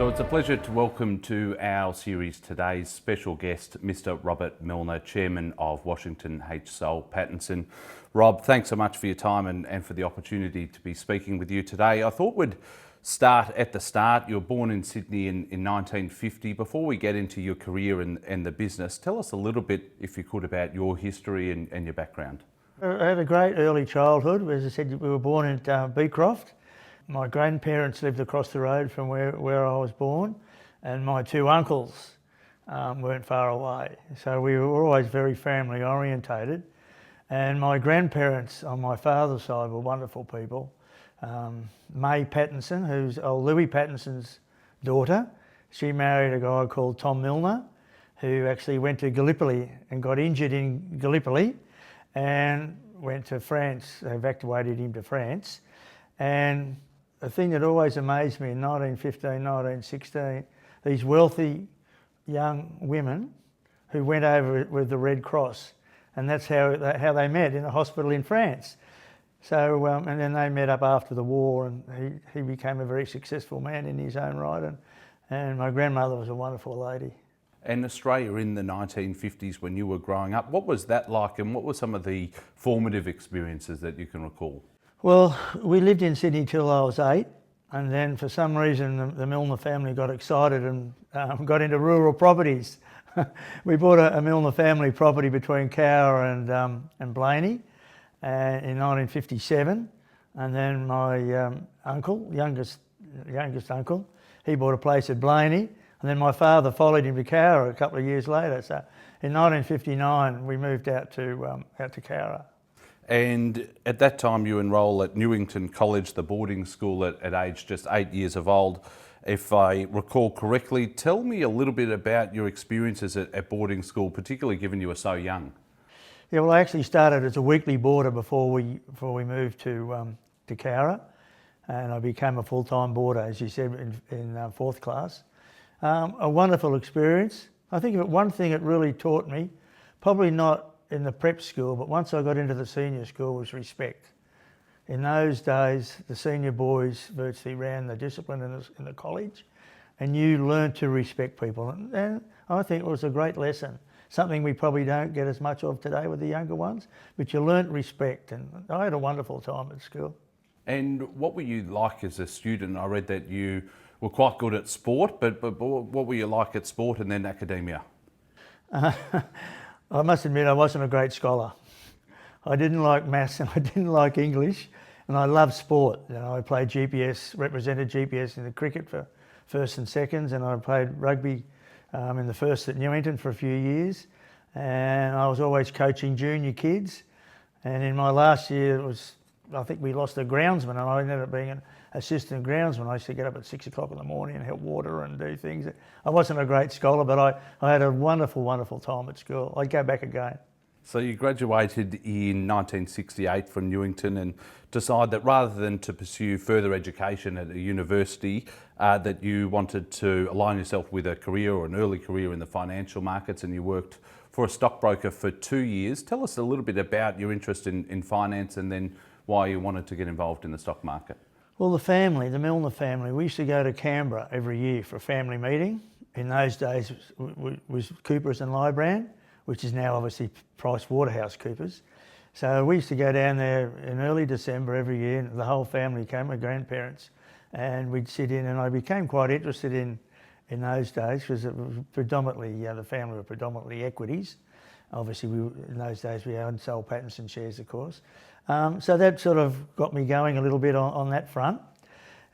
So it's a pleasure to welcome to our series today's special guest, Mr. Robert Millner, Chairman of Washington H. Soul Pattinson. Rob, thanks so much for your time and for the opportunity to be speaking with you today. I thought we'd start at the start. You were born in Sydney in 1950. Before we get into your career and the business, tell us a little bit, if you could, about your history and your background. I had a great early childhood. As I said, we were born at Beecroft. My grandparents lived across the road from where I was born, and my two uncles weren't far away. So we were always very family orientated. And my grandparents on my father's side were wonderful people. May Pattinson, who's old Louis Pattinson's daughter, she married a guy called Tom Millner, who actually went to Gallipoli and got injured in Gallipoli and went to France. They evacuated him to France. And the thing that always amazed me in 1915, 1916, these wealthy young women who went over with the Red Cross, and that's how they met, in a hospital in France. So, and then they met up after the war, and he became a very successful man in his own right, and my grandmother was a wonderful lady. And Australia in the 1950s, when you were growing up, what was that like, and what were some of the formative experiences that you can recall? Well, we lived in Sydney till I was 8, and then for some reason the Millner family got excited and got into rural properties. We bought a Millner family property between Cowra and Blaney in 1957, and then my uncle, youngest uncle, he bought a place at Blaney, and then my father followed him to Cowra a couple of years later. So in 1959 we moved out to Cowra. And at that time you enroll at Newington College, the boarding school, at age just 8 years of old. If I recall correctly, tell me a little bit about your experiences at boarding school, particularly given you were so young. Yeah, well, I actually started as a weekly boarder before we moved to Cowra, and I became a full-time boarder, as you said, in fourth class. A wonderful experience. I think one thing it really taught me, probably not in the prep school, but once I got into the senior school, was respect. In those days, the senior boys virtually ran the discipline in the college, and you learned to respect people. And I think it was a great lesson, something we probably don't get as much of today with the younger ones, but you learnt respect, and I had a wonderful time at school. And what were you like as a student? I read that you were quite good at sport, but what were you like at sport and then academia? I must admit I wasn't a great scholar. I didn't like maths and I didn't like English, and I loved sport. You know, I played GPS, represented GPS in the cricket for first and seconds, and I played rugby in the first at Newington for a few years, and I was always coaching junior kids. And in my last year, I think we lost a groundsman, and I ended up being an assistant groundsman. I used to get up at 6 o'clock in the morning and help water and do things. I wasn't a great scholar, but I had a wonderful, wonderful time at school. I'd go back again. So you graduated in 1968 from Newington and decided that rather than to pursue further education at a university, that you wanted to align yourself with a career or an early career in the financial markets, and you worked for a stockbroker for 2 years. Tell us a little bit about your interest in finance and then why you wanted to get involved in the stock market. Well, the Millner family, we used to go to Canberra every year for a family meeting. In those days it was Coopers and Lybrand, which is now obviously Price Waterhouse Coopers. So we used to go down there in early December every year, and the whole family came, my grandparents, and we'd sit in, and I became quite interested in those days because it was predominantly, the family were predominantly equities. Obviously in those days we owned Soul Pattinson shares, of course. So that sort of got me going a little bit on that front.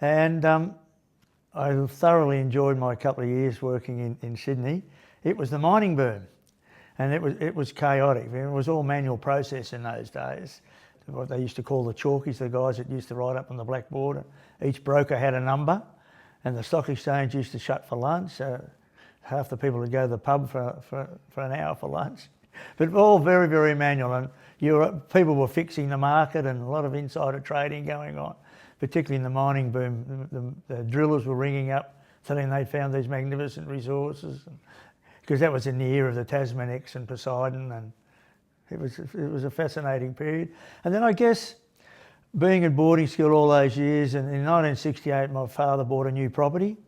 And I thoroughly enjoyed my couple of years working in Sydney. It was the mining boom, and it was chaotic. It was all manual process in those days. What they used to call the chalkies, the guys that used to write up on the blackboard. Each broker had a number, and the stock exchange used to shut for lunch. So half the people would go to the pub for an hour for lunch. But all very, very manual, and people were fixing the market and a lot of insider trading going on, particularly in the mining boom. The drillers were ringing up telling they'd found these magnificent resources, because that was in the era of the Tasmanics and Poseidon, and it was a fascinating period. And then I guess being at boarding school all those years, and in 1968 my father bought a new property,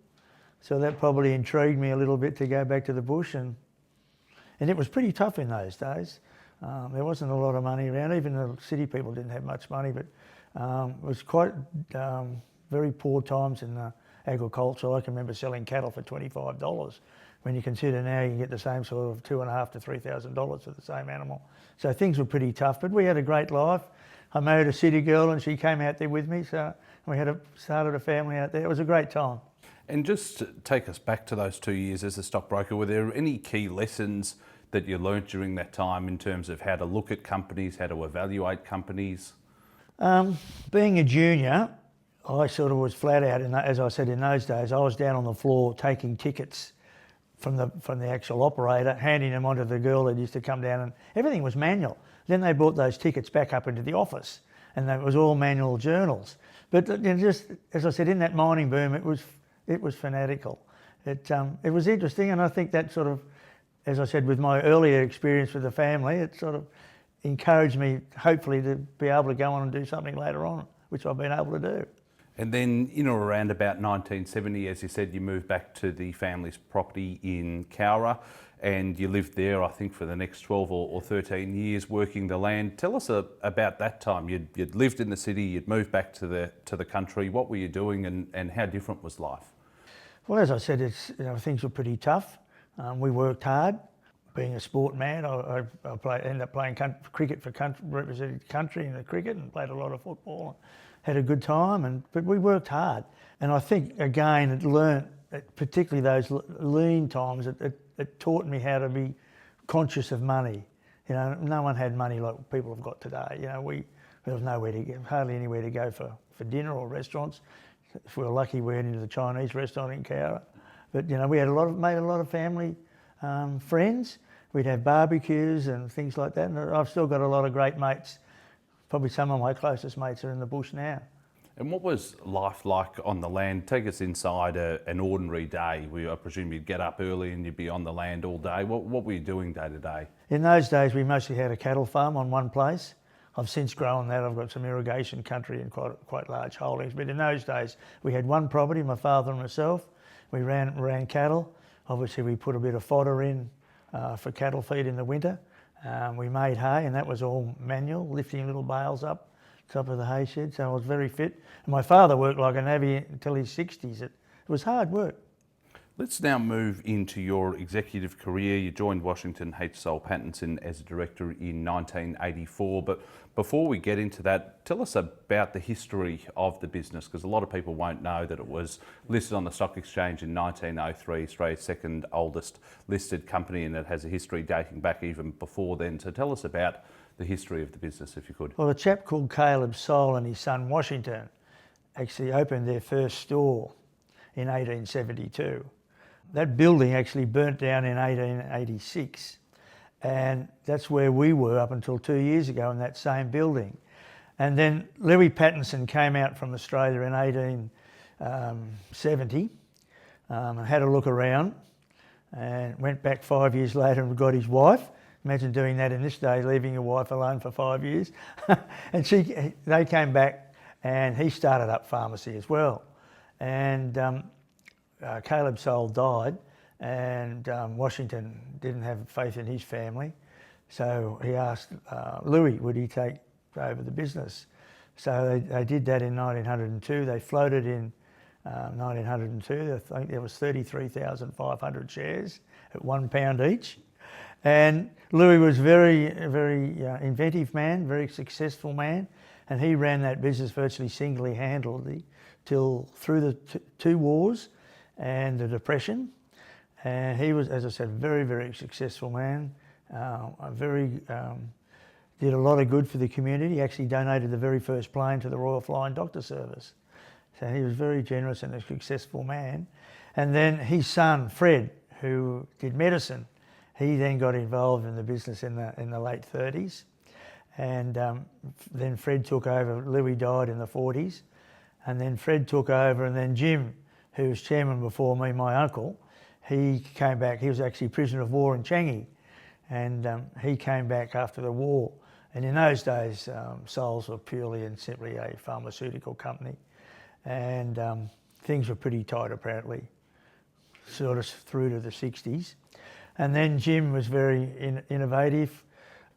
So that probably intrigued me a little bit to go back to the bush, and it was pretty tough in those days. There wasn't a lot of money around. Even the city people didn't have much money, but it was quite very poor times in agriculture. I can remember selling cattle for $25. When you consider now you can get the same sort of $2,500 to $3,000 for the same animal. So things were pretty tough, but we had a great life. I married a city girl and she came out there with me, so we started a family out there. It was a great time. And just to take us back to those 2 years as a stockbroker, were there any key lessons that you learnt during that time in terms of how to look at companies, how to evaluate companies? Being a junior, I sort of was flat out, as I said, in those days, I was down on the floor taking tickets from the actual operator, handing them on to the girl that used to come down, and everything was manual. Then they brought those tickets back up into the office, and it was all manual journals. But just as I said, in that mining boom, it was fanatical. It was interesting, and I think that sort of, as I said, with my earlier experience with the family, it sort of encouraged me, hopefully, to be able to go on and do something later on, which I've been able to do. And then in or around about 1970, as you said, you moved back to the family's property in Cowra, and you lived there, I think, for the next 12 or 13 years working the land. Tell us about that time. You'd lived in the city, you'd moved back to the country. What were you doing, and how different was life? Well, as I said, things were pretty tough. We worked hard. Being a sport man, I ended up playing cricket for represented the country in the cricket, and played a lot of football. Had a good time, but we worked hard. And I think, again, it learnt, particularly those lean times, it taught me how to be conscious of money. You know, no one had money like people have got today. You know, there was nowhere to go, hardly anywhere to go for dinner or restaurants. If we were lucky, we went into the Chinese restaurant in Cowra. But, you know, we had made a lot of family friends. We'd have barbecues and things like that. And I've still got a lot of great mates. Probably some of my closest mates are in the bush now. And what was life like on the land? Take us inside an ordinary day. I presume you'd get up early and you'd be on the land all day. What were you doing day to day? In those days, we mostly had a cattle farm on one place. I've since grown that. I've got some irrigation country and quite large holdings. But in those days, we had one property, my father and myself. We ran cattle. Obviously, we put a bit of fodder in for cattle feed in the winter. We made hay, and that was all manual, lifting little bales up top of the hay shed, so I was very fit. And my father worked like a navvy until his 60s. It was hard work. Let's now move into your executive career. You joined Washington H. Pattinson as a director in 1984, but before we get into that, tell us about the history of the business, because a lot of people won't know that it was listed on the stock exchange in 1903, Australia's second oldest listed company, and it has a history dating back even before then. So tell us about the history of the business, if you could. Well, a chap called Caleb Soul and his son Washington actually opened their first store in 1872. That building actually burnt down in 1886, and that's where we were up until 2 years ago, in that same building. And then Louis Pattinson came out from Australia in 1870 and had a look around, and went back 5 years later and got his wife. Imagine doing that in this day, leaving your wife alone for 5 years. And they came back, and he started up pharmacy as well. And Caleb Soul died, and Washington didn't have faith in his family, so he asked Louis would he take over the business. So they did that in 1902. They floated in 1902. I think there was 33,500 shares at £1 each. And Louis was very inventive man, very successful man, and he ran that business virtually single-handedly till through the two wars and the Depression. And he was, as I said, very, very successful man. Did a lot of good for the community. He actually donated the very first plane to the Royal Flying Doctor Service. So he was very generous and a successful man. And then his son, Fred, who did medicine, he then got involved in the business in the late 30s. And then Fred took over. Louis died in the 40s. And then Fred took over, and then Jim, who was chairman before me, my uncle, he came back. He was actually prisoner of war in Changi, and he came back after the war. And in those days, Souls were purely and simply a pharmaceutical company, and things were pretty tight apparently. sort of through to the 60s. And then Jim was very innovative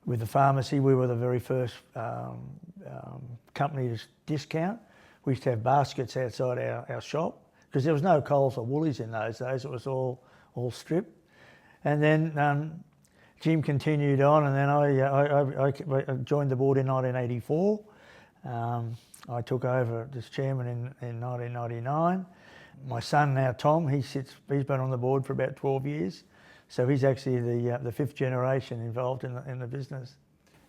with the pharmacy. We were the very first company to discount. We used to have baskets outside our shop because there was no Coles or Woolies in those days. It was all strip. And then Jim continued on, and then I joined the board in 1984. I took over as chairman in 1999. My son now, Tom, he's been on the board for about 12 years. So he's actually the fifth generation involved in the business.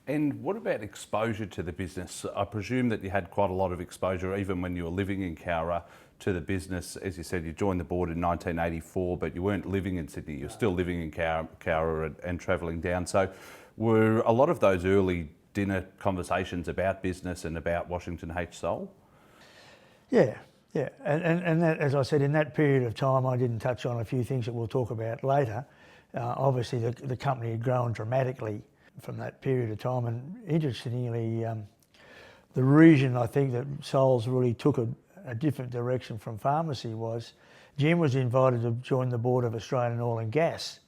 And what about exposure to the business? I presume that you had quite a lot of exposure even when you were living in Cowra to the business. As you said, you joined the board in 1984, but you weren't living in Sydney. You're still living in Cowra and travelling down. So were a lot of those early dinner conversations about business and about Washington H. Soul? Yeah. And that, as I said, in that period of time, I didn't touch on a few things that we'll talk about later. Obviously, the company had grown dramatically from that period of time, and interestingly, the reason I think that Soul's really took a different direction from pharmacy was Jim was invited to join the board of Australian Oil and Gas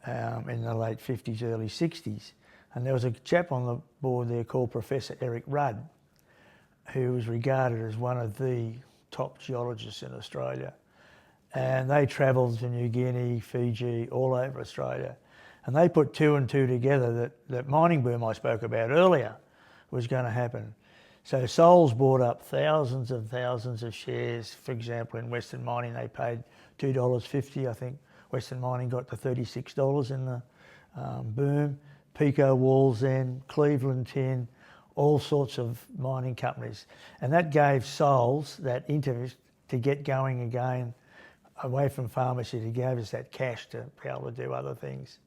in the late 50s, early 60s, and there was a chap on the board there called Professor Eric Rudd, who was regarded as one of the top geologists in Australia. And they travelled to New Guinea, Fiji, all over Australia. And they put two and two together that mining boom I spoke about earlier was going to happen. So Soul's bought up thousands and thousands of shares. For example, in Western Mining, they paid $2.50. I think Western Mining got to $36 in the boom. Pico Wallsend, Cleveland Tin, all sorts of mining companies. And that gave Soul's that interest to get going again away from pharmacy, to give us that cash to be able to do other things.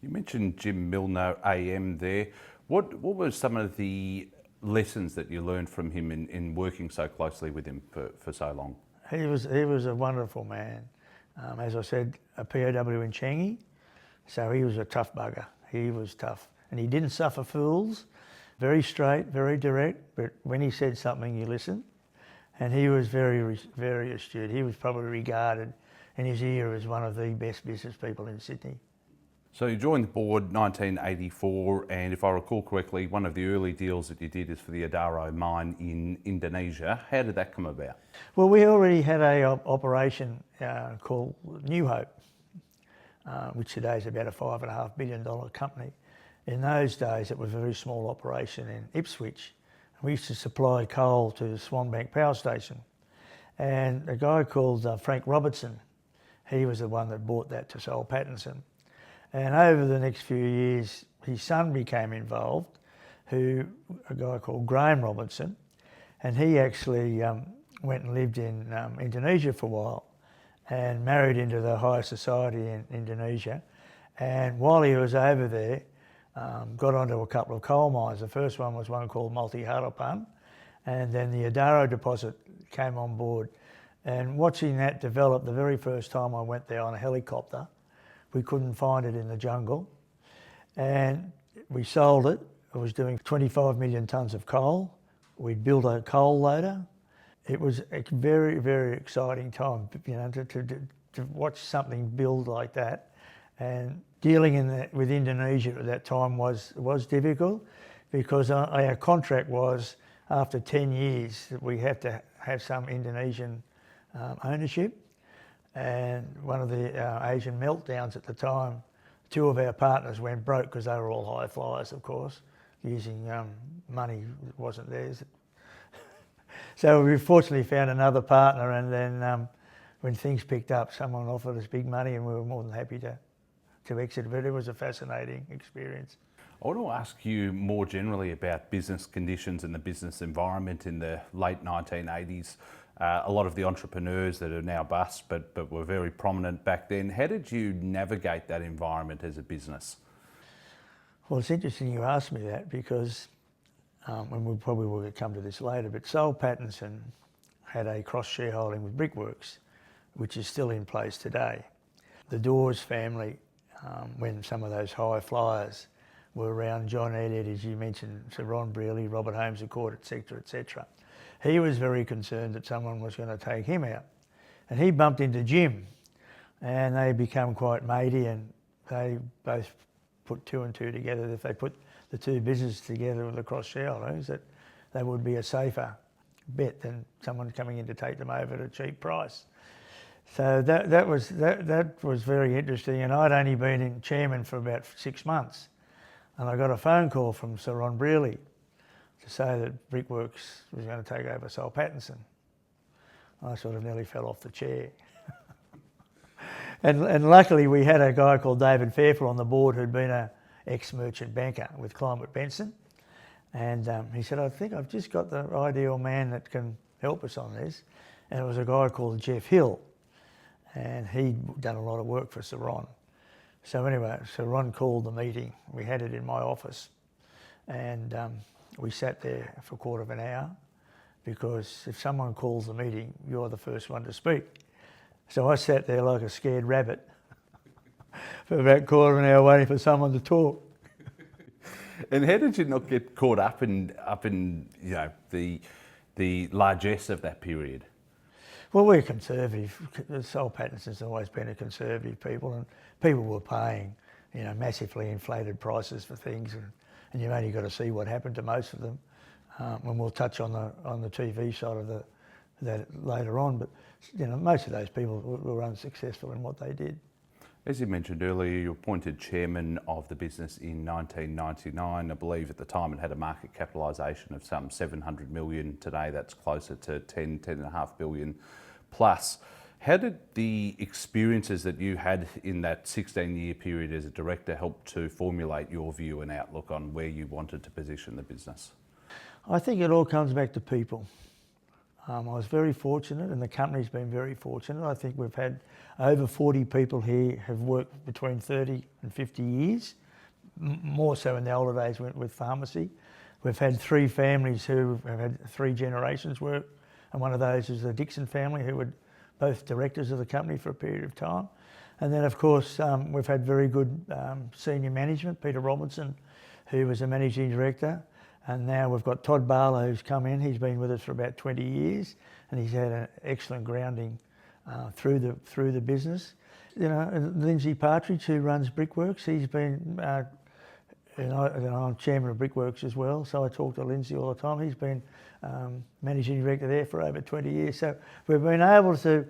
You mentioned Jim Millner AM there. What were some of the lessons that you learned from him in working so closely with him for so long? He was a wonderful man. As I said, a POW in Changi, so he was a tough bugger. He was tough, and he didn't suffer fools. Very straight, very direct, but when he said something, you listened. And he was very, very astute. He was probably regarded in his era as one of the best business people in Sydney. So you joined the board 1984, and if I recall correctly, one of the early deals that you did is for the Adaro mine in Indonesia. How did that come about? Well, we already had a operation called New Hope, which today is about a $5.5 billion company. In those days, it was a very small operation in Ipswich. We used to supply coal to Swanbank Power Station. And a guy called Frank Robertson, he was the one that bought that to Soul Pattinson. And over the next few years, his son became involved, a guy called Graham Robertson, and he actually went and lived in Indonesia for a while and married into the higher society in Indonesia. And while he was over there, got onto a couple of coal mines. The first one was one called Multi Harapan, and then the Adaro deposit came on board. And watching that develop, the very first time I went there on a helicopter, we couldn't find it in the jungle, and we sold it. It was doing 25 million tonnes of coal. We built a coal loader. It was a very, very exciting time, you know, to watch something build like that. And dealing with Indonesia at that time was difficult, because our contract was after 10 years that we had to have some Indonesian ownership. And one of the Asian meltdowns at the time, two of our partners went broke because they were all high flyers, of course, using money that wasn't theirs. So we fortunately found another partner, and then when things picked up, someone offered us big money, and we were more than happy to exit. But it was a fascinating experience. I want to ask you more generally about business conditions and the business environment in the late 1980s. A lot of the entrepreneurs that are now bust, but were very prominent back then. How did you navigate that environment as a business? Well, it's interesting you asked me that, because, and we probably will come to this later, but Soul Pattinson had a cross-shareholding with Brickworks, which is still in place today. The Dawes family, when some of those high flyers were around, John Elliott, as you mentioned, Sir Ron Brearley, Robert Holmes Accord, etc., etc., he was very concerned that someone was going to take him out. And he bumped into Jim and they become quite matey, and they both put two and two together. If they put the two businesses together with the cross shareholdings, that would be a safer bet than someone coming in to take them over at a cheap price. So that was very interesting, and I'd only been in chairman for about 6 months, and I got a phone call from Sir Ron Brearley to say that Brickworks was going to take over Soul Pattinson. I sort of nearly fell off the chair. And luckily we had a guy called David Fairfield on the board who'd been an ex-merchant banker with Climate Benson, and he said, I think I've just got the ideal man that can help us on this. And it was a guy called Jeff Hill, and he'd done a lot of work for Sir Ron. So anyway, Sir Ron called the meeting. We had it in my office, and we sat there for a quarter of an hour, because if someone calls the meeting, you're the first one to speak. So I sat there like a scared rabbit for about a quarter of an hour waiting for someone to talk. And how did you not get caught up in the largesse of that period? Well, we're conservative. Soul Pattinson's always been a conservative people, and people were paying, massively inflated prices for things, and you've only got to see what happened to most of them. And we'll touch on the TV side of that later on. But most of those people were unsuccessful in what they did. As you mentioned earlier, you were appointed chairman of the business in 1999. I believe at the time it had a market capitalisation of some 700 million. Today that's closer to 10.5 billion plus. How did the experiences that you had in that 16-year period as a director help to formulate your view and outlook on where you wanted to position the business? I think it all comes back to people. I was very fortunate, and the company's been very fortunate. I think we've had over 40 people here have worked between 30 and 50 years, more so in the older days with pharmacy. We've had 3 families who have had 3 generations work, and one of those is the Dixon family, who were both directors of the company for a period of time. And then, of course, we've had very good senior management. Peter Robinson, who was a managing director. And now we've got Todd Barlow, who's come in. He's been with us for about 20 years, and he's had an excellent grounding through the business. And Lindsay Partridge, who runs Brickworks, he's been, I'm chairman of Brickworks as well, so I talk to Lindsay all the time. He's been managing director there for over 20 years. So we've been able to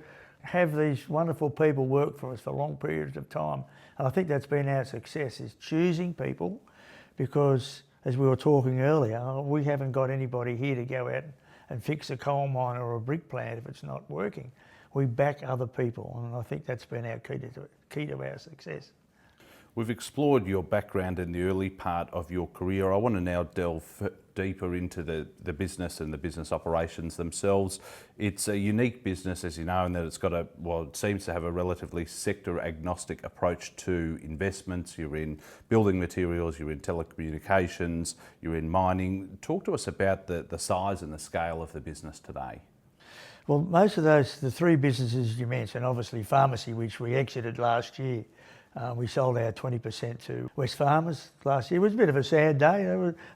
have these wonderful people work for us for long periods of time. And I think that's been our success, is choosing people, because as we were talking earlier, we haven't got anybody here to go out and fix a coal mine or a brick plant if it's not working. We back other people, and I think that's been our key to our success. We've explored your background in the early part of your career. I want to now delve deeper into the business and the business operations themselves. It's a unique business, as you know, in that it's got it seems to have a relatively sector agnostic approach to investments. You're in building materials, you're in telecommunications, you're in mining. Talk to us about the size and the scale of the business today. Well, most of the 3 businesses you mentioned, obviously pharmacy, which we exited last year. We sold our 20% to West Farmers last year. It was a bit of a sad day.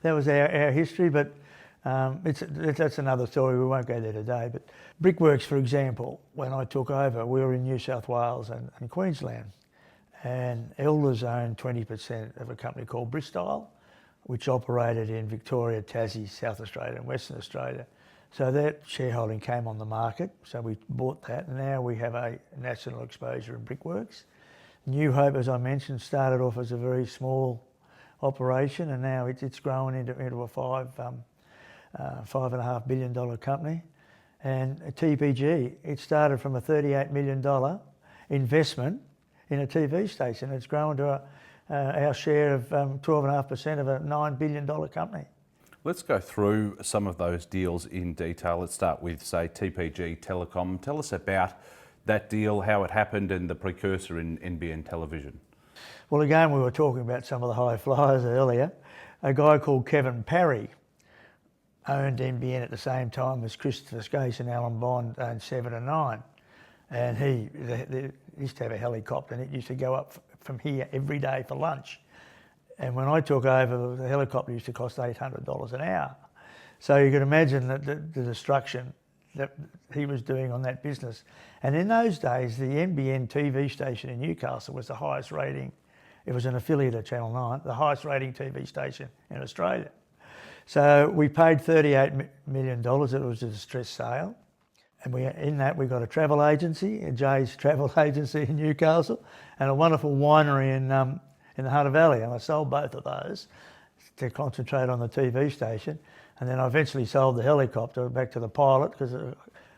That was our history, but that's another story. We won't go there today. But Brickworks, for example, when I took over, we were in New South Wales and Queensland, and Elders owned 20% of a company called Bristile, which operated in Victoria, Tassie, South Australia and Western Australia. So that shareholding came on the market, so we bought that, and now we have a national exposure in Brickworks. New Hope, as I mentioned, started off as a very small operation, and now it's grown into a $5.5 billion company. And TPG, it started from a $38 million investment in a TV station. It's grown to our share of 12.5% of a $9 billion company. Let's go through some of those deals in detail. Let's start with, say, TPG Telecom. Tell us about that deal, how it happened, and the precursor in NBN television. Well, again, we were talking about some of the high flyers earlier. A guy called Kevin Parry owned NBN at the same time as Christopher Skase and Alan Bond owned 7 and 9. And he used to have a helicopter, and it used to go up from here every day for lunch. And when I took over, the helicopter used to cost $800 an hour. So you can imagine that the destruction that he was doing on that business. And in those days, the NBN TV station in Newcastle was the highest rating. It was an affiliate of Channel 9, the highest rating TV station in Australia. So we paid $38 million. It was a distressed sale. And in that we got a travel agency, Jay's Travel Agency in Newcastle, and a wonderful winery in the Hunter Valley. And I sold both of those to concentrate on the TV station. And then I eventually sold the helicopter back to the pilot because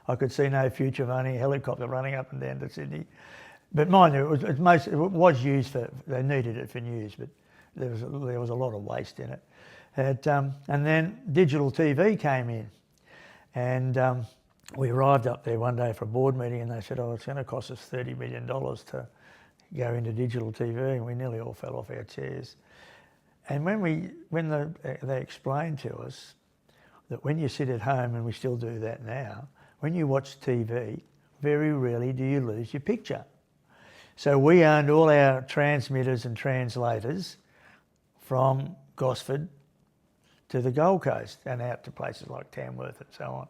I could see no future of owning a helicopter running up and down to Sydney. But mind you, it was used for, they needed it for news, but there was a lot of waste in it. And then digital TV came in, and we arrived up there one day for a board meeting, and they said, "Oh, it's going to cost us $30 million to go into digital TV," and we nearly all fell off our chairs. And when they explained to us that when you sit at home, and we still do that now, when you watch TV, very rarely do you lose your picture. So we owned all our transmitters and translators from Gosford to the Gold Coast and out to places like Tamworth and so on.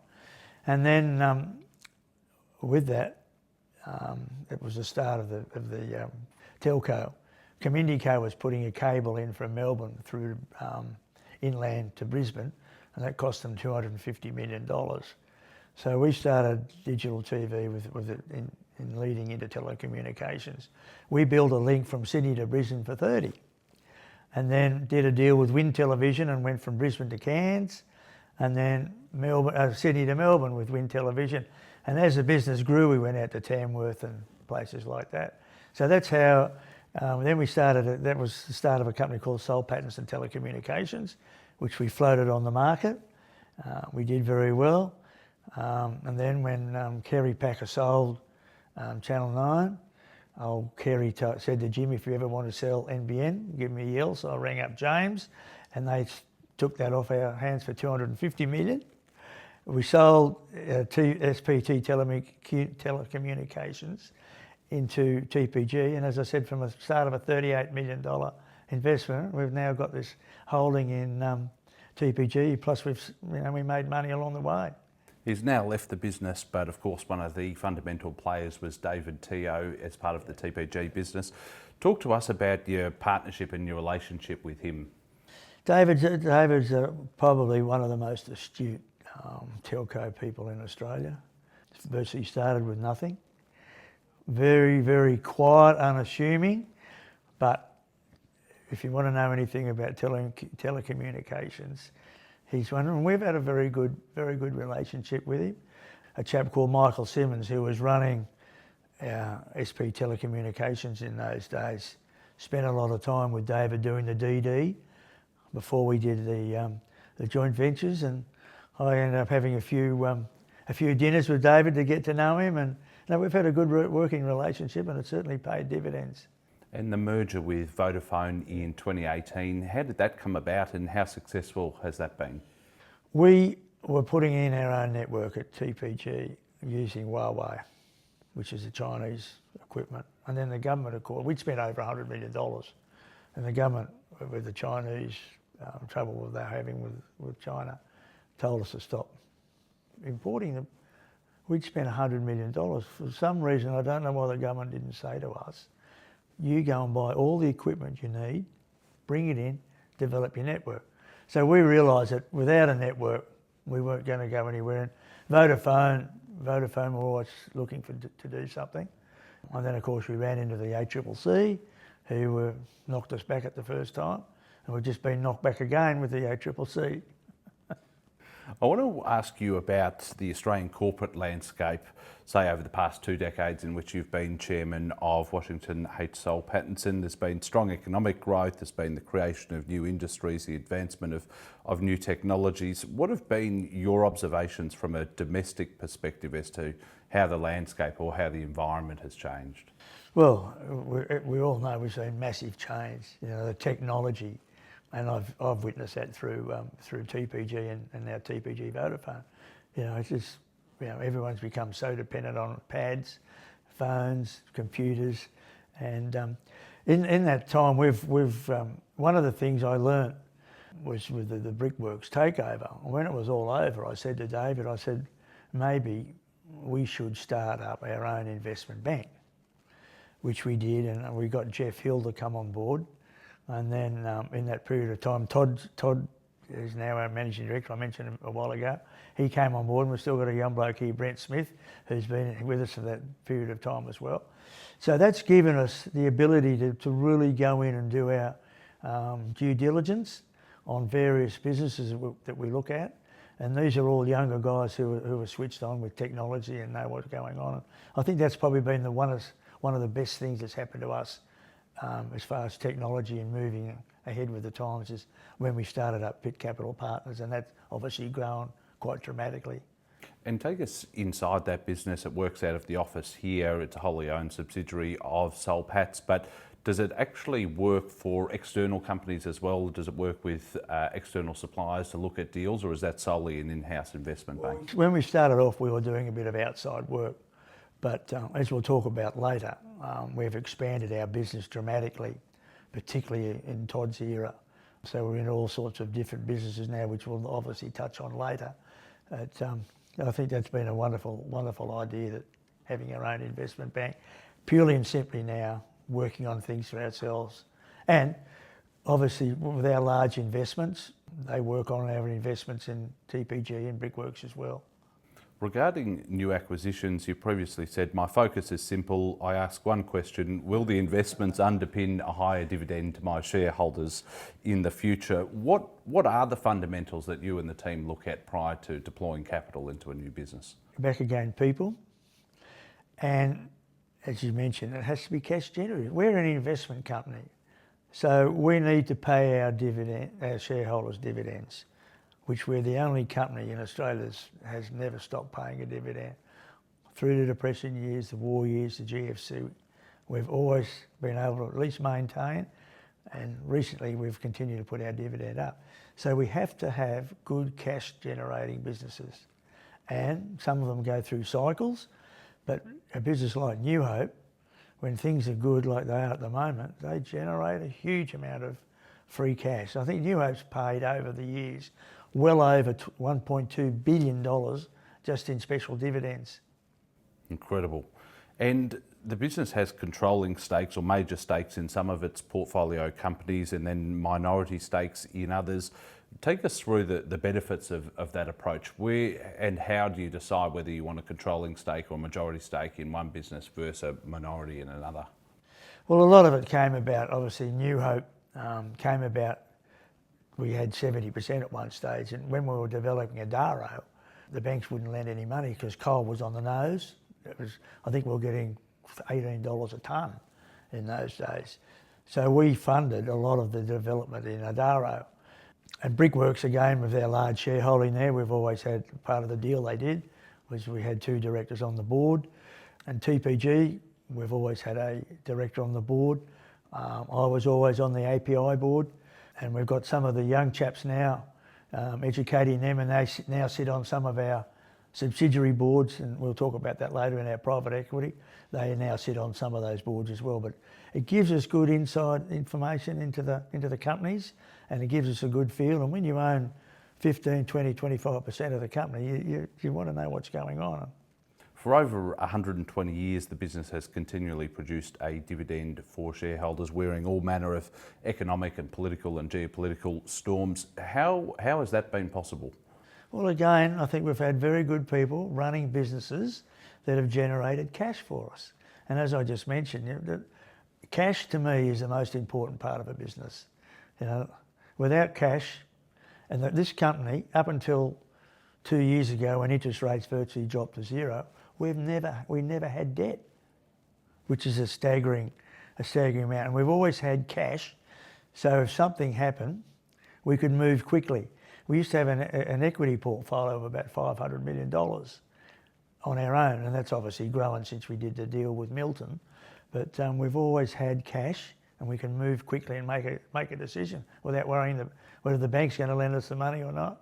And then with that, it was the start of the telco. Communico was putting a cable in from Melbourne through inland to Brisbane, and that cost them $250 million. So we started digital TV with it in leading into telecommunications. We built a link from Sydney to Brisbane for 30, and then did a deal with Wind Television and went from Brisbane to Cairns, and then Sydney to Melbourne with Wind Television. And as the business grew, we went out to Tamworth and places like that. So that's how, then we started, that was the start of a company called Pattinson Telecommunications, which we floated on the market. We did very well. And then when Kerry Packer sold Channel 9, Kerry said to Jim, "If you ever want to sell NBN, give me a yell." So I rang up James, and they took that off our hands for $250 million. We sold SPT Telecommunications into TPG, and as I said, from the start of a $38 million investment, we've now got this holding in TPG, plus we made money along the way. He's now left the business, but of course one of the fundamental players was David Teo as part of the TPG business. Talk to us about your partnership and your relationship with him. David's probably one of the most astute telco people in Australia. Virtually started with nothing. Very, very quiet, unassuming, but if you want to know anything about telecommunications, he's one, and we've had a very good relationship with him. A chap called Michael Simmons, who was running SP Telecommunications in those days, spent a lot of time with David doing the DD before we did the joint ventures, and I ended up having a few dinners with David to get to know him, and we've had a good working relationship, and it certainly paid dividends. And the merger with Vodafone in 2018, how did that come about and how successful has that been? We were putting in our own network at TPG using Huawei, which is a Chinese equipment. And then the government, of course, we'd spent over $100 million. And the government, with the Chinese trouble they're having with China, told us to stop importing them. We'd spent $100 million. For some reason, I don't know why the government didn't say to us, "You go and buy all the equipment you need, bring it in, develop your network." So we realised that without a network, we weren't going to go anywhere. And Vodafone were always looking to do something. And then, of course, we ran into the ACCC, who knocked us back at the first time. And we've just been knocked back again with the ACCC. I want to ask you about the Australian corporate landscape, say over the past 2 decades in which you've been chairman of Washington H. Soul Pattinson. There's been strong economic growth, there's been the creation of new industries, the advancement of new technologies. What have been your observations from a domestic perspective as to how the landscape or how the environment has changed? Well, we all know we've seen massive change, the technology. And I've witnessed that through TPG and now TPG Vodafone. It's just everyone's become so dependent on pads, phones, computers, and in that time we've one of the things I learnt was with the Brickworks takeover. When it was all over, I said to David, maybe we should start up our own investment bank, which we did, and we got Jeff Hill to come on board. And then in that period of time, Todd is now our managing director, I mentioned him a while ago. He came on board, and we've still got a young bloke here, Brent Smith, who's been with us for that period of time as well. So that's given us the ability to really go in and do our due diligence on various businesses that we look at. And these are all younger guys who are switched on with technology and know what's going on. I think that's probably been one of the best things that's happened to us as far as technology and moving ahead with the times is when we started up Pitt Capital Partners, and that's obviously grown quite dramatically. And take us inside that business. It works out of the office here. It's a wholly owned subsidiary of Soul Pats, but does it actually work for external companies as well? Does it work with external suppliers to look at deals, or is that solely an in-house investment bank? When we started off, we were doing a bit of outside work, but as we'll talk about later, we've expanded our business dramatically, particularly in Todd's era. So we're in all sorts of different businesses now, which we'll obviously touch on later. But I think that's been a wonderful, wonderful idea, that having our own investment bank, purely and simply now working on things for ourselves. And obviously with our large investments, they work on our investments in TPG and Brickworks as well. Regarding new acquisitions, you previously said, my focus is simple. I ask one question: will the investments underpin a higher dividend to my shareholders in the future? What are the fundamentals that you and the team look at prior to deploying capital into a new business? Back again, people. And as you mentioned, it has to be cash generative. We're an investment company, so we need to pay our shareholders dividends, which we're the only company in Australia that has never stopped paying a dividend. Through the Depression years, the war years, the GFC, we've always been able to at least maintain, and recently we've continued to put our dividend up. So we have to have good cash generating businesses, and some of them go through cycles, but a business like New Hope, when things are good like they are at the moment, they generate a huge amount of free cash. I think New Hope's paid over the years well over $1.2 billion just in special dividends. Incredible. And the business has controlling stakes or major stakes in some of its portfolio companies and then minority stakes in others. Take us through the benefits of that approach. Where and how do you decide whether you want a controlling stake or majority stake in one business versus a minority in another? Well, a lot of it came about, obviously New Hope came about, we had 70% at one stage, and when we were developing Adaro, the banks wouldn't lend any money because coal was on the nose. I think we were getting $18 a tonne in those days. So we funded a lot of the development in Adaro. And Brickworks, again, with our large shareholding there, we've always had part of the deal they did was we had 2 directors on the board. And TPG, we've always had a director on the board. I was always on the API board, and we've got some of the young chaps now, educating them, and they now sit on some of our subsidiary boards, and we'll talk about that later in our private equity. They now sit on some of those boards as well, but it gives us good inside information into the companies, and it gives us a good feel. And when you own 15, 20, 25% of the company, you want to know what's going on. For over 120 years, the business has continually produced a dividend for shareholders, wearing all manner of economic and political and geopolitical storms. How has that been possible? Well, again, I think we've had very good people running businesses that have generated cash for us. And as I just mentioned, cash to me is the most important part of a business. Without cash, and this company, up until 2 years ago when interest rates virtually dropped to zero, we never had debt, which is a staggering amount. And we've always had cash, so if something happened, we could move quickly. We used to have an equity portfolio of about $500 million on our own, and that's obviously grown since we did the deal with Milton. But we've always had cash, and we can move quickly and make a decision without worrying whether the bank's going to lend us the money or not.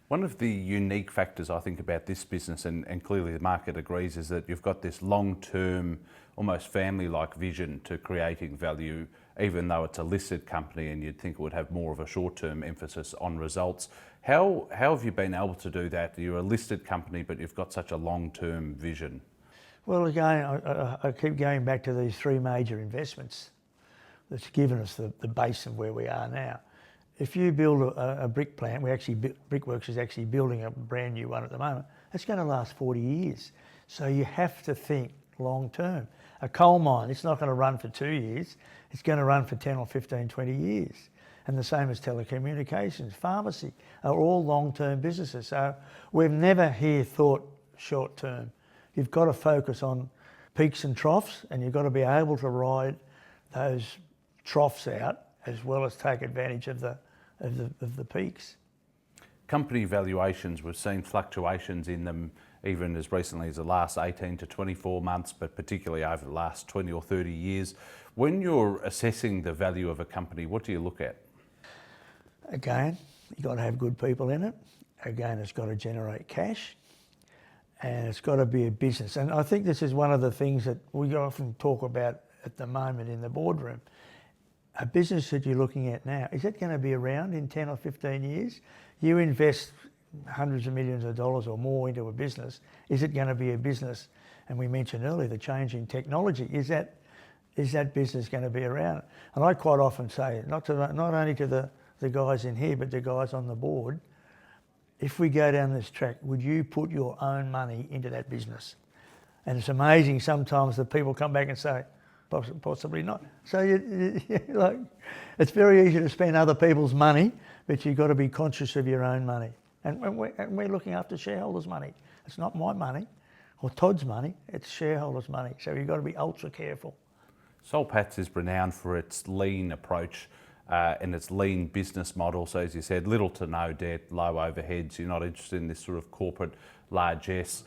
One of the unique factors I think about this business, and clearly the market agrees, is that you've got this long-term, almost family-like vision to creating value even though it's a listed company and you'd think it would have more of a short-term emphasis on results. How have you been able to do that? You're a listed company, but you've got such a long-term vision. Well, again, I keep going back to these three major investments that's given us the base of where we are now. If you build a brick plant, Brickworks is actually building a brand new one at the moment, it's going to last 40 years. So you have to think long term. A coal mine, it's not going to run for 2 years, it's going to run for 10 or 15, 20 years. And the same as telecommunications, pharmacy, are all long-term businesses. So we've never here thought short-term. You've got to focus on peaks and troughs, and you've got to be able to ride those troughs out as well as take advantage of the peaks. Company valuations, we've seen fluctuations in them even as recently as the last 18 to 24 months, but particularly over the last 20 or 30 years. When you're assessing the value of a company, what do you look at? Again, you've got to have good people in it. Again, it's got to generate cash, and it's got to be a business. And I think this is one of the things that we often talk about at the moment in the boardroom. A business that you're looking at now, is it going to be around in 10 or 15 years? You invest hundreds of millions of dollars or more into a business, is it going to be a business? And we mentioned earlier the change in technology. Is that business going to be around? And I quite often say, not only to the guys in here, but the guys on the board, if we go down this track, would you put your own money into that business? And it's amazing sometimes that people come back and say, possibly not. So it's very easy to spend other people's money, but you've got to be conscious of your own money. And we're looking after shareholders' money. It's not my money or Todd's money, it's shareholders' money. So you've got to be ultra careful. Soul Patts is renowned for its lean approach and its lean business model. So as you said, little to no debt, low overheads. You're not interested in this sort of corporate largesse.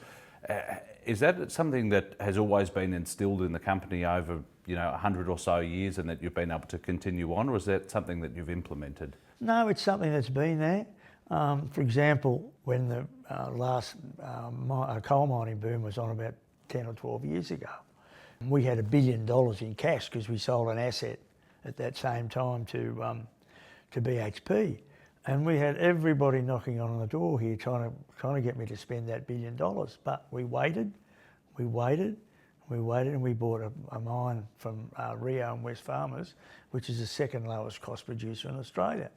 Is that something that has always been instilled in the company over 100 or so years, and that you've been able to continue on, or is that something that you've implemented? No, it's something that's been there. For example, when the last coal mining boom was on about 10 or 12 years ago, we had $1 billion in cash because we sold an asset at that same time to BHP. And we had everybody knocking on the door here trying to get me to spend that $1 billion. But we waited, and we bought a mine from Rio and West Farmers, which is the second lowest cost producer in Australia.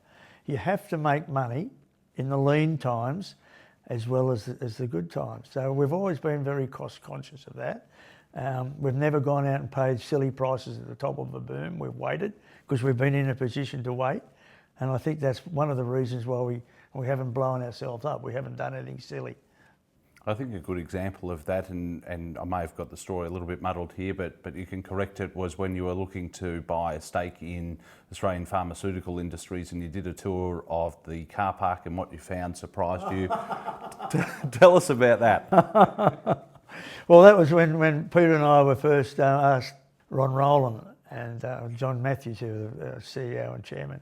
You have to make money in the lean times as well as the good times. So we've always been very cost conscious of that. We've never gone out and paid silly prices at the top of a boom. We've waited because we've been in a position to wait. And I think that's one of the reasons why we haven't blown ourselves up. We haven't done anything silly. I think a good example of that, and I may have got the story a little bit muddled here, but you can correct it, was when you were looking to buy a stake in Australian pharmaceutical industries and you did a tour of the car park, and what you found surprised you. Tell us about that. Well, that was when Peter and I were first asked, Ron Rowland and John Matthews, who were the CEO and chairman.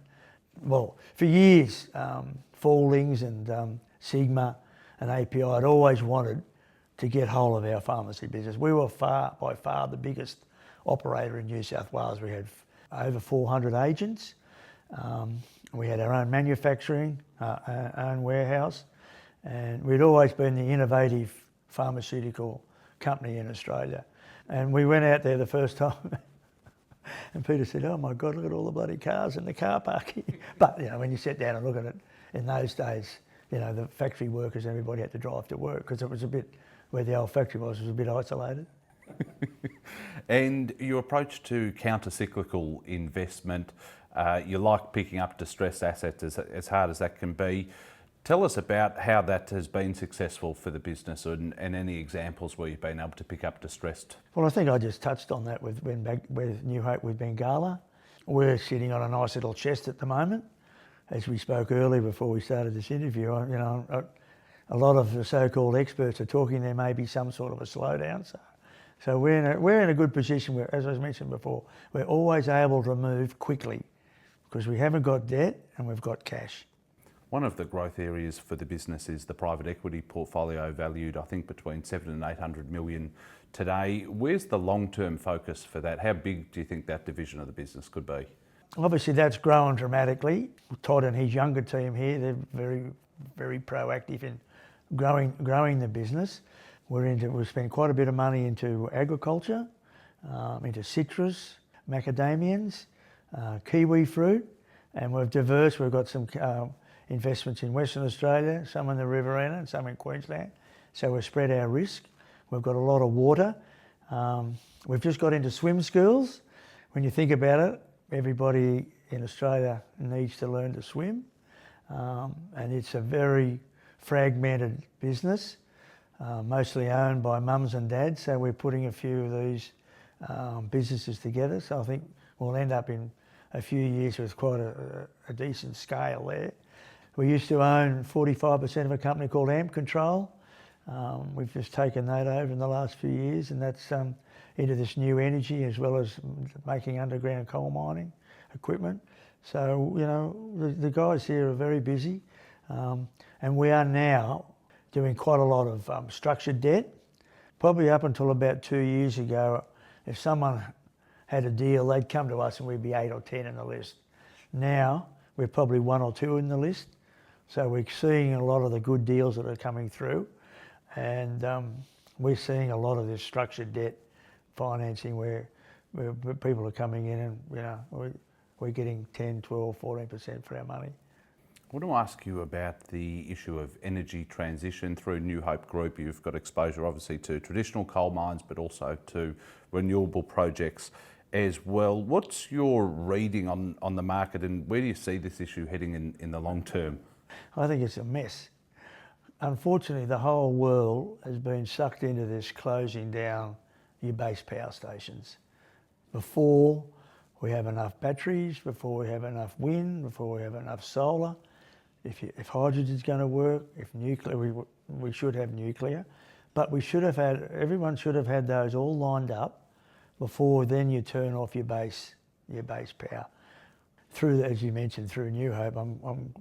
Well, for years, Fallings and Sigma and API had always wanted to get hold of our pharmacy business. We were by far the biggest operator in New South Wales. We had over 400 agents. We had our own manufacturing, our own warehouse, and we'd always been the innovative pharmaceutical company in Australia. And we went out there the first time and Peter said, "Oh my God, look at all the bloody cars in the car park." But when you sit down and look at it, in those days, the factory workers, everybody had to drive to work because it was a bit, where the old factory was a bit isolated. And your approach to counter-cyclical investment, you like picking up distressed assets as hard as that can be. Tell us about how that has been successful for the business, and any examples where you've been able to pick up distressed. Well, I think I just touched on that with New Hope with Bengala. We're sitting on a nice little chest at the moment. As we spoke earlier before we started this interview, a lot of the so-called experts are talking there may be some sort of a slowdown. So we're in a good position where, as I mentioned before, we're always able to move quickly because we haven't got debt and we've got cash. One of the growth areas for the business is the private equity portfolio, valued I think between $700 and $800 million today. Where's the long-term focus for that? How big do you think that division of the business could be? Obviously, that's grown dramatically. Todd and his younger team here, they're very proactive in growing the business. We've spent quite a bit of money into agriculture, into citrus, macadamians, kiwi fruit, and we've got some investments in Western Australia, some in the Riverina and some in Queensland. So we've spread our risk. We've got a lot of water. We've just got into swim schools. When you think about it, everybody in Australia needs to learn to swim, and it's a very fragmented business, mostly owned by mums and dads. So we're putting a few of these businesses together. So I think we'll end up in a few years with quite a decent scale there. We used to own 45% of a company called Amp Control. We've just taken that over in the last few years, and that's into this new energy as well as making underground coal mining equipment. So, you know, the guys here are very busy, and we are now doing quite a lot of structured debt. Probably up until about 2 years ago, if someone had a deal, they'd come to us and we'd be 8 or 10 in the list. Now, we're probably 1 or 2 in the list. So we're seeing a lot of the good deals that are coming through, and we're seeing a lot of this structured debt financing where people are coming in and, you know, we're getting 10, 12, 14% for our money. I want to ask you about the issue of energy transition through New Hope Group. You've got exposure obviously to traditional coal mines, but also to renewable projects as well. What's your reading on the market, and where do you see this issue heading in the long term? I think it's a mess. Unfortunately, the whole world has been sucked into this closing down your base power stations. Before we have enough batteries, before we have enough wind, before we have enough solar, if hydrogen's going to work, if nuclear, we should have nuclear, but everyone should have had those all lined up before then you turn off your base power. Through, as you mentioned, through New Hope, I'm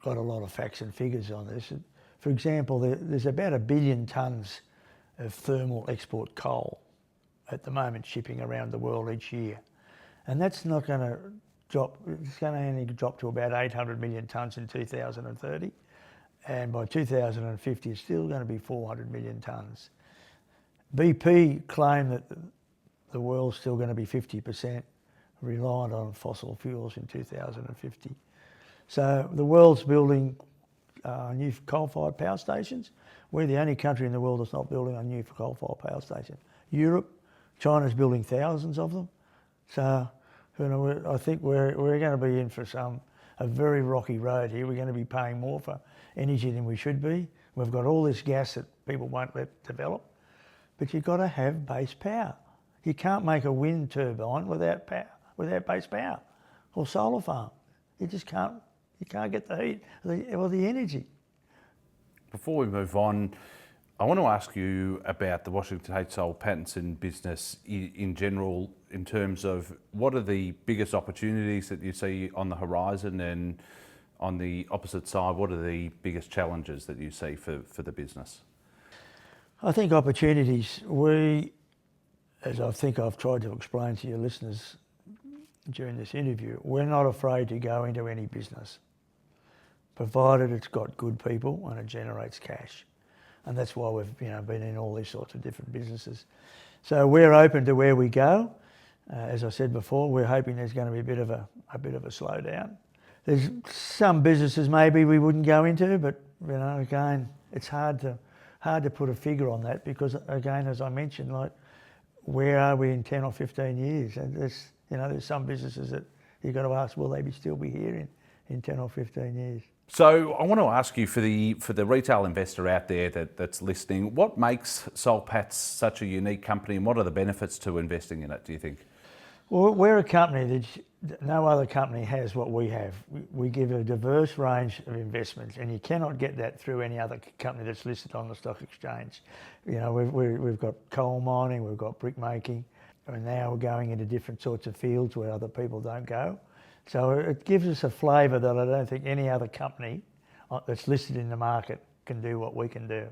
got a lot of facts and figures on this. For example, there's about 1 billion tonnes of thermal export coal at the moment shipping around the world each year. And that's not going to drop, it's going to only drop to about 800 million tonnes in 2030. And by 2050, it's still going to be 400 million tonnes. BP claim that the world's still going to be 50% reliant on fossil fuels in 2050. So the world's building new coal-fired power stations. We're the only country in the world that's not building a new coal-fired power station. Europe, China's building thousands of them. So, you know, I think we're going to be in for a very rocky road here. We're going to be paying more for energy than we should be. We've got all this gas that people won't let develop, but you've got to have base power. You can't make a wind turbine without base power, or solar farm. You just can't. You can't get the heat or the energy. Before we move on, I want to ask you about the Washington H. Soul Pattinson business in general, in terms of what are the biggest opportunities that you see on the horizon, and on the opposite side, what are the biggest challenges that you see for the business? I think opportunities, as I think I've tried to explain to your listeners during this interview, we're not afraid to go into any business, provided it's got good people and it generates cash. And that's why we've been in all these sorts of different businesses. So we're open to where we go. As I said before, we're hoping there's going to be a bit of a slowdown. There's some businesses maybe we wouldn't go into, but again, it's hard to put a figure on that, because again, as I mentioned, like, where are we in 10 or 15 years? And there's some businesses that you've got to ask, will they still be here in 10 or 15 years? So I want to ask you, for the retail investor out there that's listening, what makes Soul Patts such a unique company, and what are the benefits to investing in it, do you think? Well, we're a company that no other company has what we have. We give a diverse range of investments, and you cannot get that through any other company that's listed on the stock exchange. We've got coal mining, we've got brick making, and now we're going into different sorts of fields where other people don't go. So it gives us a flavour that I don't think any other company that's listed in the market can do what we can do.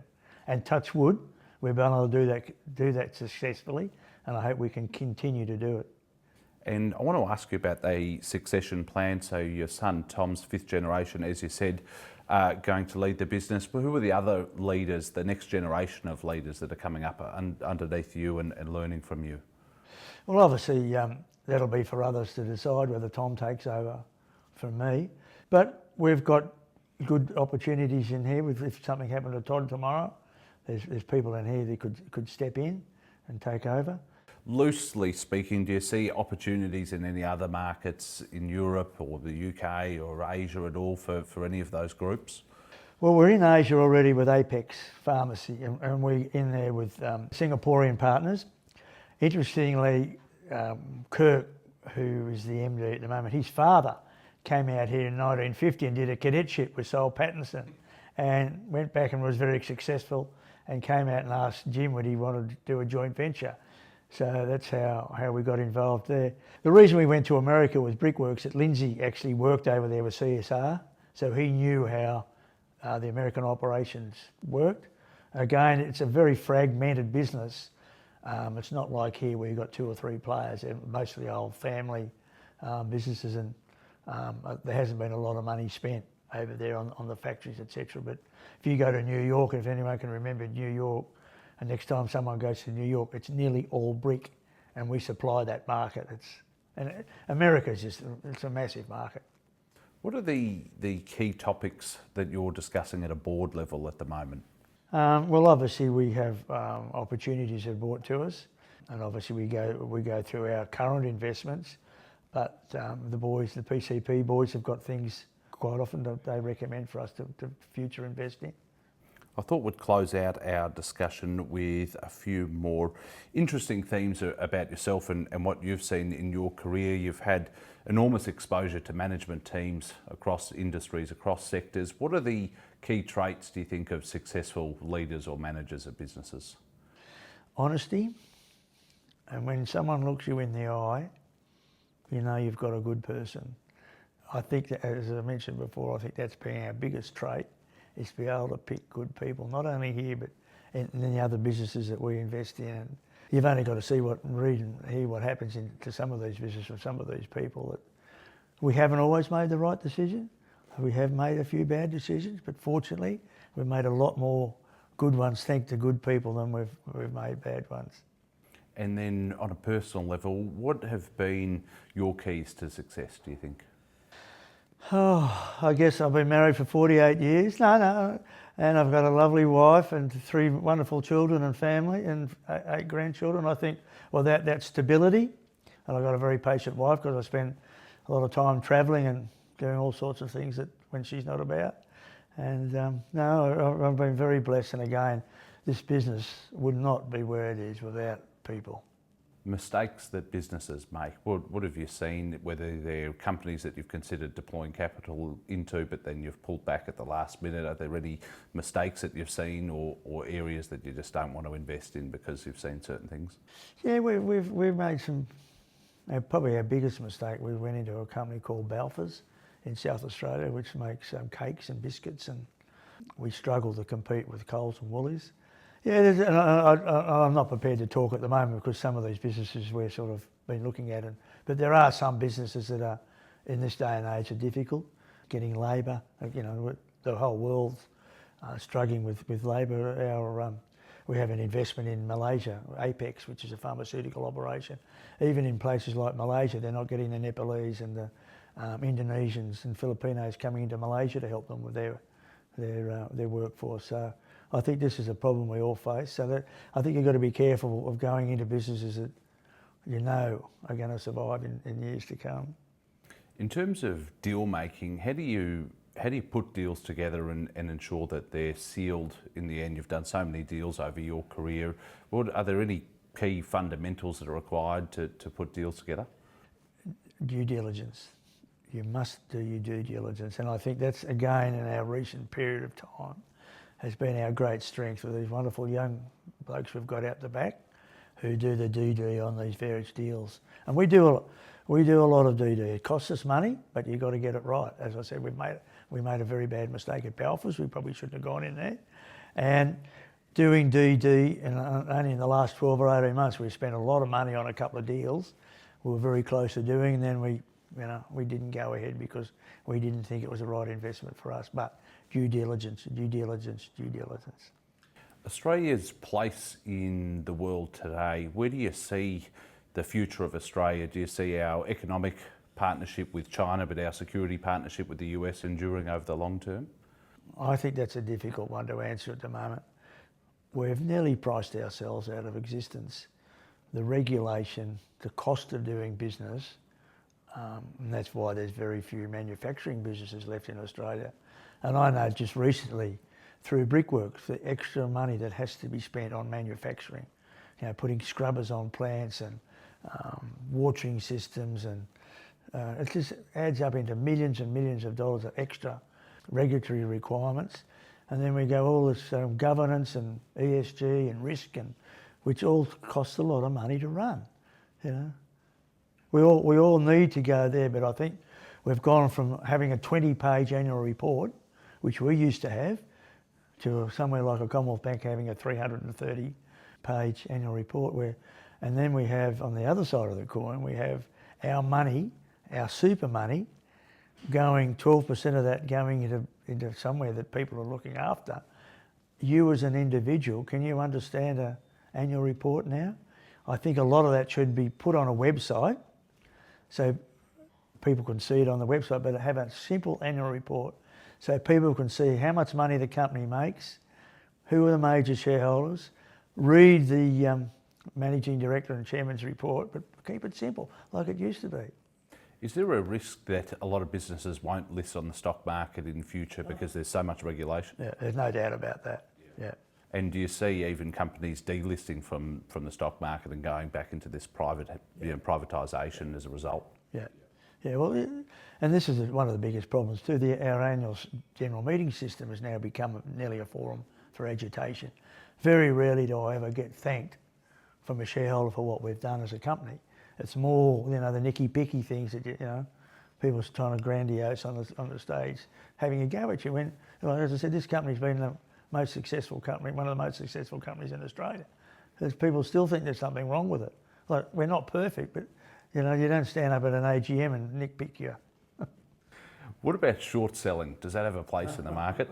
And touch wood, we've been able to do that successfully, and I hope we can continue to do it. And I want to ask you about the succession plan. So your son Tom's fifth generation, as you said, going to lead the business. But who are the other leaders, the next generation of leaders that are coming up underneath you and learning from you? Well, obviously that'll be for others to decide whether Tom takes over from me. But we've got good opportunities in here. If something happened to Todd tomorrow, there's people in here that could step in and take over. Loosely speaking, do you see opportunities in any other markets in Europe or the UK or Asia at all for any of those groups? Well, we're in Asia already with Apex Pharmacy, and we're in there with Singaporean partners. Interestingly, Kirk, who is the MD at the moment, his father came out here in 1950 and did a cadetship with Sol Pattinson, and went back and was very successful, and came out and asked Jim would he wanted to do a joint venture. So that's how we got involved there. The reason we went to America was Brickworks at Lindsay actually worked over there with CSR, so he knew how the American operations worked. Again, it's a very fragmented business. It's not like here where you've got 2 or 3 players. They're mostly old family businesses, and there hasn't been a lot of money spent over there on the factories, etc. But if you go to New York, if anyone can remember New York, and next time someone goes to New York, it's nearly all brick, and we supply that market. America's it's a massive market. What are the key topics that you're discussing at a board level at the moment? Well, obviously we have opportunities that are brought to us, and obviously we go through our current investments. But the PCP boys have got things quite often that they recommend for us to future invest in. I thought we'd close out our discussion with a few more interesting themes about yourself and what you've seen in your career. You've had enormous exposure to management teams across industries, across sectors. What are the key traits, do you think, of successful leaders or managers of businesses? Honesty, and when someone looks you in the eye, you know you've got a good person. I think that, as I mentioned before, I think that's been our biggest trait, is to be able to pick good people, not only here but in the other businesses that we invest in. And you've only got to read and hear what happens to some of these businesses from some of these people. That we haven't always made the right decision. We have made a few bad decisions, but fortunately we've made a lot more good ones thanks to good people than we've made bad ones. And then on a personal level, what have been your keys to success, do you think? Oh, I guess I've been married for 48 years. No, and I've got a lovely wife and 3 wonderful children and family and 8 grandchildren. I think, well, that's stability. And I've got a very patient wife because I spend a lot of time travelling and doing all sorts of things that when she's not about. And no, I've been very blessed. And again, this business would not be where it is without people. Mistakes that businesses make, what have you seen, whether they're companies that you've considered deploying capital into but then you've pulled back at the last minute? Are there any mistakes that you've seen or areas that you just don't want to invest in because you've seen certain things? Yeah, we've made some, probably our biggest mistake, we went into a company called Balfour's in South Australia which makes cakes and biscuits, and we struggle to compete with Coles and Woolies. Yeah, I'm not prepared to talk at the moment because some of these businesses we're sort of been looking at, but there are some businesses that are, in this day and age, are difficult. Getting labour, the whole world's struggling with labour. We have an investment in Malaysia, Apex, which is a pharmaceutical operation. Even in places like Malaysia, they're not getting the Nepalese and the Indonesians and Filipinos coming into Malaysia to help them with their workforce. So I think this is a problem we all face. So that I think you've got to be careful of going into businesses that you know are going to survive in years to come. In terms of deal making, how do you put deals together and ensure that they're sealed in the end? You've done so many deals over your career. Are there any key fundamentals that are required to put deals together? Due diligence. You must do your due diligence, and I think that's, again, in our recent period of time, has been our great strength with these wonderful young blokes we've got out the back who do the DD on these various deals. And we do a lot of DD. It costs us money, but you've got to get it right. As I said, we made a very bad mistake at Balfour's. We probably shouldn't have gone in there. And doing DD, and only in the last 12 or 18 months we spent a lot of money on a couple of deals we were very close to doing, and then we didn't go ahead because we didn't think it was the right investment for us. But due diligence. Australia's place in the world today, where do you see the future of Australia? Do you see our economic partnership with China, but our security partnership with the US enduring over the long term? I think that's a difficult one to answer at the moment. We've nearly priced ourselves out of existence. The regulation, the cost of doing business, and that's why there's very few manufacturing businesses left in Australia. And I know just recently through Brickworks, the extra money that has to be spent on manufacturing, putting scrubbers on plants and watering systems, and it just adds up into millions and millions of dollars of extra regulatory requirements. And then we go all this governance and ESG and risk, and which all costs a lot of money to run. We all need to go there, but I think we've gone from having a 20-page annual report, which we used to have, to somewhere like a Commonwealth Bank having a 330-page annual report. And then we have, on the other side of the coin, we have our money, our super money, going 12% of that going into somewhere that people are looking after. You as an individual, can you understand an annual report now? I think a lot of that should be put on a website so people can see it on the website, but have a simple annual report so people can see how much money the company makes, who are the major shareholders, read the managing director and chairman's report, but keep it simple like it used to be. Is there a risk that a lot of businesses won't list on the stock market in future because there's so much regulation? Yeah, there's no doubt about that. Yeah. And do you see even companies delisting from the stock market and going back into this privatisation as a result? Yeah. Yeah, well, and this is one of the biggest problems too. Our annual general meeting system has now become nearly a forum for agitation. Very rarely do I ever get thanked from a shareholder for what we've done as a company. It's more, the nicky-picky things that, people's trying to grandiose on the stage, having a go at you. When, as I said, this company's been the most successful company, one of the most successful companies in Australia. Because people still think there's something wrong with it. Like, we're not perfect, but, you don't stand up at an AGM and nick-pick you. What about short selling? Does that have a place in the market?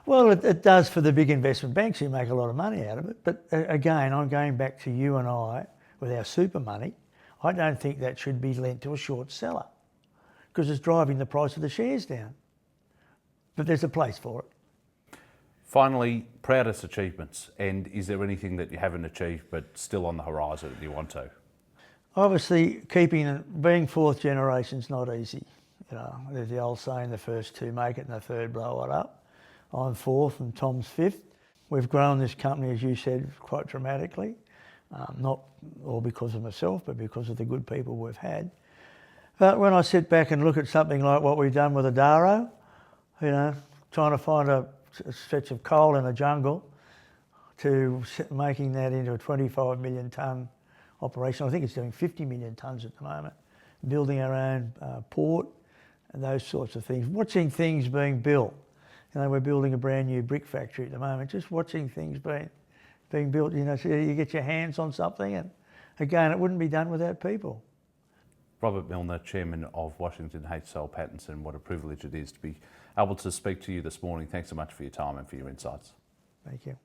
Well, it does for the big investment banks who make a lot of money out of it. But again, I'm going back to you and I, with our super money, I don't think that should be lent to a short seller because it's driving the price of the shares down. But there's a place for it. Finally, proudest achievements, and is there anything that you haven't achieved but still on the horizon that you want to? Obviously, being fourth generation's not easy. There's the old saying, the first two make it and the third blow it up. I'm fourth and Tom's fifth. We've grown this company, as you said, quite dramatically. Not all because of myself, but because of the good people we've had. But when I sit back and look at something like what we've done with Adaro, trying to find a stretch of coal in a jungle to making that into a 25 million tonne operation. I think it's doing 50 million tonnes at the moment. Building our own port and those sorts of things. Watching things being built. We're building a brand new brick factory at the moment. Just watching things being built, so you get your hands on something, and again, it wouldn't be done without people. Robert Millner, Chairman of Washington H. Pattinson, what a privilege it is to be able to speak to you this morning. Thanks so much for your time and for your insights. Thank you.